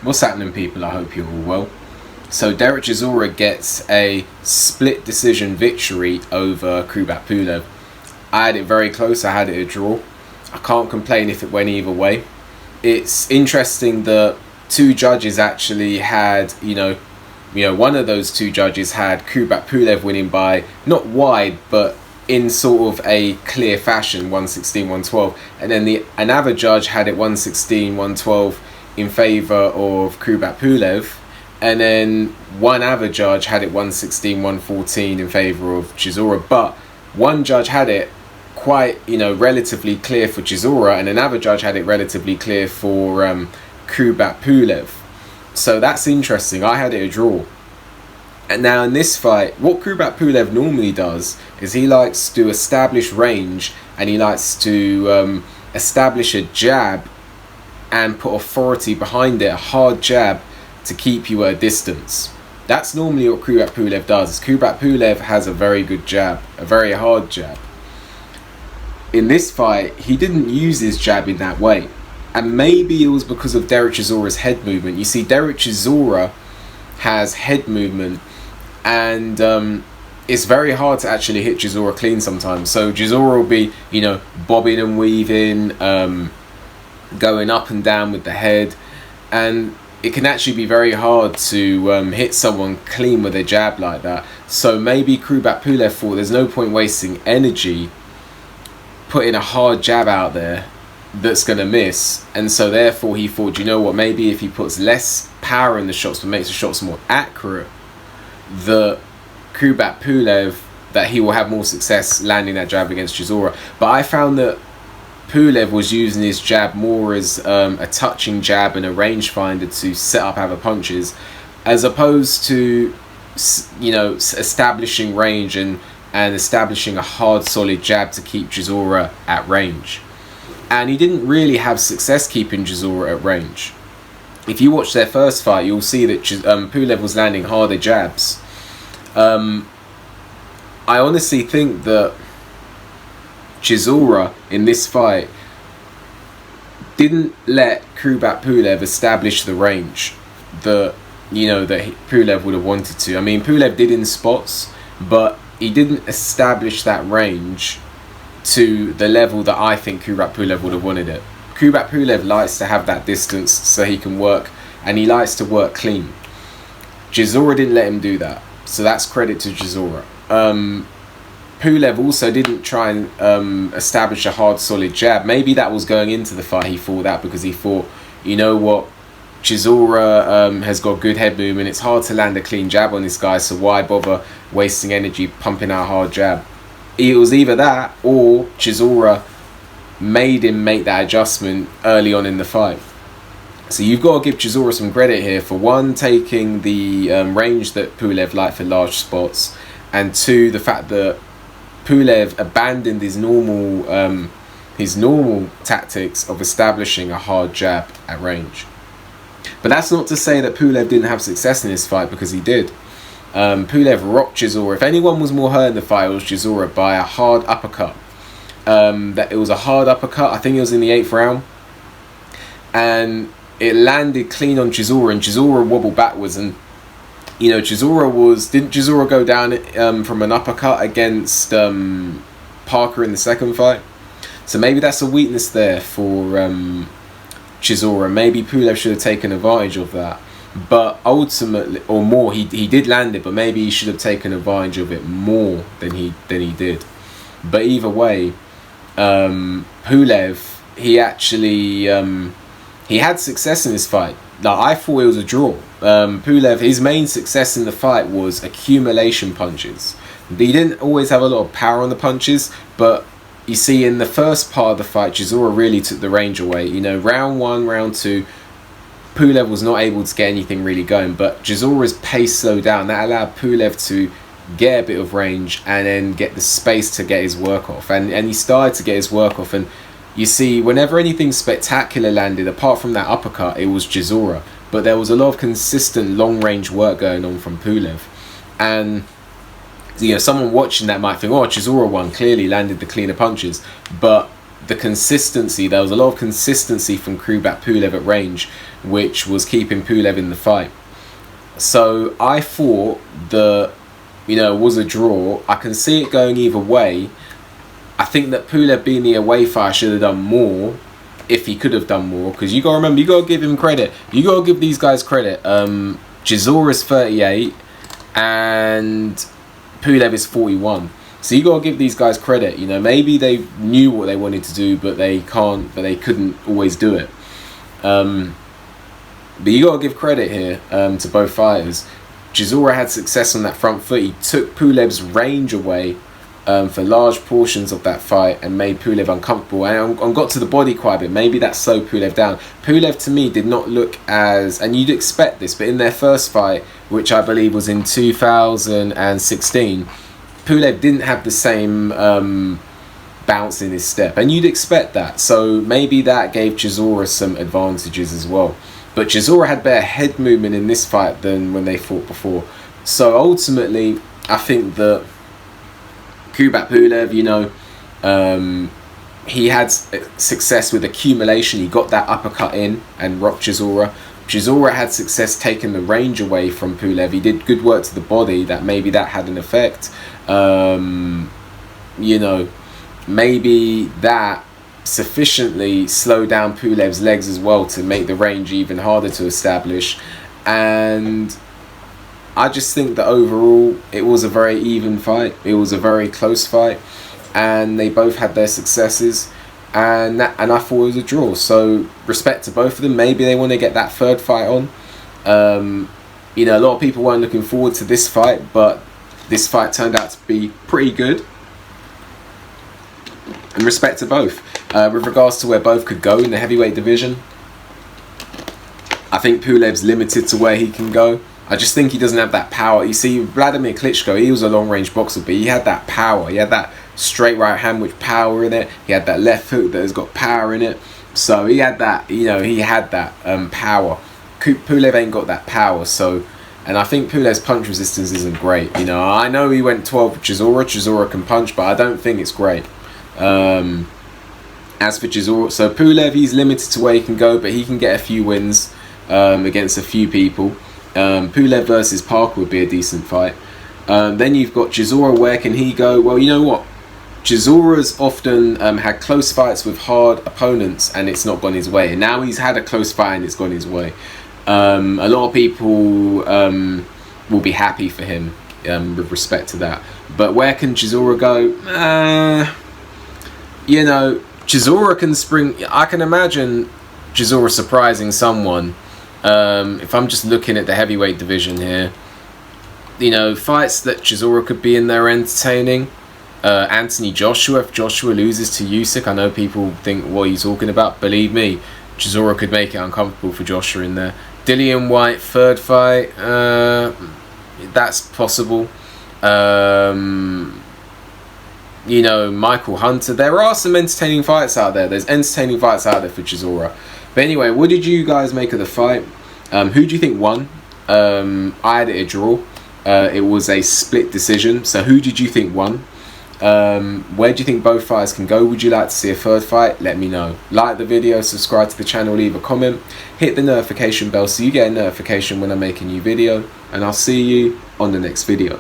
What's happening, people? I hope you're all well. So Derek Chisora gets a split decision victory over Kubrat Pulev. I had it very close. I had it a draw. I can't complain if it went either way. It's interesting that two judges actually had, one of those two judges had Kubrat Pulev winning by not wide, but in sort of a clear fashion, 116-112, and then another judge had it 116-112 in favour of Kubrat Pulev, and then one other judge had it 116-114 in favour of Chisora. But one judge had it quite, relatively clear for Chisora, and another judge had it relatively clear for Kubrat Pulev. So that's interesting. I had it a draw. And now in this fight, what Kubrat Pulev normally does is he likes to establish range, and he likes to establish a jab and put authority behind it, a hard jab to keep you at a distance. That's normally what Kubrat Pulev does. Kubrat Pulev has a very good jab, a very hard jab. In this fight, he didn't use his jab in that way. And maybe it was because of Derek Chisora's head movement. You see, Derek Chisora has head movement, and it's very hard to actually hit Chisora clean sometimes. So Chisora will be, bobbing and weaving, going up and down with the head, and it can actually be very hard to hit someone clean with a jab like that. So maybe Kubrat Pulev thought there's no point wasting energy putting a hard jab out there that's going to miss, and so therefore he thought, maybe if he puts less power in the shots but makes the shots more accurate, the Kubrat Pulev, that he will have more success landing that jab against Chisora. But I found that Pulev was using his jab more as a touching jab and a rangefinder to set up other punches, as opposed to establishing range and establishing a hard solid jab to keep Chisora at range. And he didn't really have success keeping Chisora at range. If you watch their first fight, you'll see that Pulev was landing harder jabs. I honestly think that Chisora in this fight didn't let Kubrat Pulev establish the range that Pulev would have wanted to. I mean, Pulev did in spots, but he didn't establish that range to the level that I think Kubrat Pulev would have wanted it. Kubrat Pulev likes to have that distance so he can work, and he likes to work clean. Chisora didn't let him do that, so that's credit to Chisora. Pulev also didn't try and establish a hard solid jab. Maybe that was going into the fight, he thought that, because he thought, Chisora has got good head movement, it's hard to land a clean jab on this guy, so why bother wasting energy pumping out a hard jab? It was either that, or Chisora made him make that adjustment early on in the fight. So you've got to give Chisora some credit here for, one, taking the range that Pulev liked for large spots, and two, the fact that Pulev abandoned his normal tactics of establishing a hard jab at range. But that's not to say that Pulev didn't have success in this fight, because he did. Pulev rocked Chisora. If anyone was more hurt in the fight, it was Chisora, by a hard uppercut. It was a hard uppercut. I think it was in the 8th round, and it landed clean on Chisora, and Chisora wobbled backwards. And didn't Chisora go down from an uppercut against Parker in the second fight? So maybe that's a weakness there for Chisora. Maybe Pulev should have taken advantage of that. But ultimately, or more, he did land it, but maybe he should have taken advantage of it more than he did. But either way, Pulev, he actually he had success in this fight. Now, I thought it was a draw. Pulev, his main success in the fight was accumulation punches. He didn't always have a lot of power on the punches, but you see, in the first part of the fight, Chisora really took the range away. Round 1, round 2, Pulev was not able to get anything really going, but Chisora's pace slowed down. That allowed Pulev to get a bit of range and then get the space to get his work off. And he started to get his work off. And you see, whenever anything spectacular landed, apart from that uppercut, it was Chisora. But there was a lot of consistent long-range work going on from Pulev. And someone watching that might think, oh, Chisora won, clearly landed the cleaner punches. But the consistency, there was a lot of consistency from Kubrat Pulev at range, which was keeping Pulev in the fight. So I thought that, you know, it was a draw. I can see it going either way. I think that Pulev being the away fighter should have done more, if he could have done more, because you got to remember, you got to give him credit. You got to give these guys credit. Chisora's 38 and Pulev is 41. So you got to give these guys credit. You know, maybe they knew what they wanted to do, but they couldn't always do it. But you got to give credit here to both fighters. Chisora had success on that front foot. He took Pulev's range away for large portions of that fight and made Pulev uncomfortable and got to the body quite a bit. Maybe that slowed Pulev down. Pulev, to me, did not look as, and you'd expect this, but in their first fight, which I believe was in 2016, Pulev didn't have the same bounce in his step, and you'd expect that. So maybe that gave Chisora some advantages as well. But Chisora had better head movement in this fight than when they fought before. So ultimately, I think that Kubrat Pulev, you know, he had success with accumulation. He got that uppercut in and rocked Chisora. Chisora had success taking the range away from Pulev. He did good work to the body. That maybe that had an effect. You know, maybe that sufficiently slowed down Pulev's legs as well to make the range even harder to establish. And I just think that overall it was a very even fight. It was a very close fight, and they both had their successes, and I thought it was a draw. So respect to both of them. Maybe they want to get that third fight on. You know, a lot of people weren't looking forward to this fight, but this fight turned out to be pretty good. And respect to both. With regards to where both could go in the heavyweight division, I think Pulev's limited to where he can go. I just think he doesn't have that power. You see, Vladimir Klitschko, he was a long-range boxer, but he had that power. He had that straight right hand with power in it. He had that left hook that has got power in it. So he had that, you know, he had that power. Pulev ain't got that power, so... And I think Pulev's punch resistance isn't great. You know, I know he went 12 with Chisora. Chisora can punch, but I don't think it's great. As for Chisora, so Pulev, he's limited to where he can go, but he can get a few wins against a few people. Pulev versus Parker would be a decent fight. Then you've got Chisora. Where can he go? Well, you know what? Chisora's often had close fights with hard opponents and it's not gone his way. And now he's had a close fight and it's gone his way. A lot of people will be happy for him with respect to that. But where can Chisora go? You know, Chisora can spring... I can imagine Chisora surprising someone. If I'm just looking at the heavyweight division here, you know, fights that Chisora could be in there entertaining. Anthony Joshua, if Joshua loses to Usyk, I know people think what he's talking about. Believe me, Chisora could make it uncomfortable for Joshua in there. Dillian White, third fight, that's possible. You know, Michael Hunter. There are some entertaining fights out there. There's entertaining fights out there for Chisora. But anyway, what did you guys make of the fight? Who do you think won? I had it a draw. It was a split decision. So who did you think won? Where do you think both fighters can go? Would you like to see a third fight? Let me know. Like the video, subscribe to the channel, leave a comment, hit the notification bell so you get a notification when I make a new video, and I'll see you on the next video.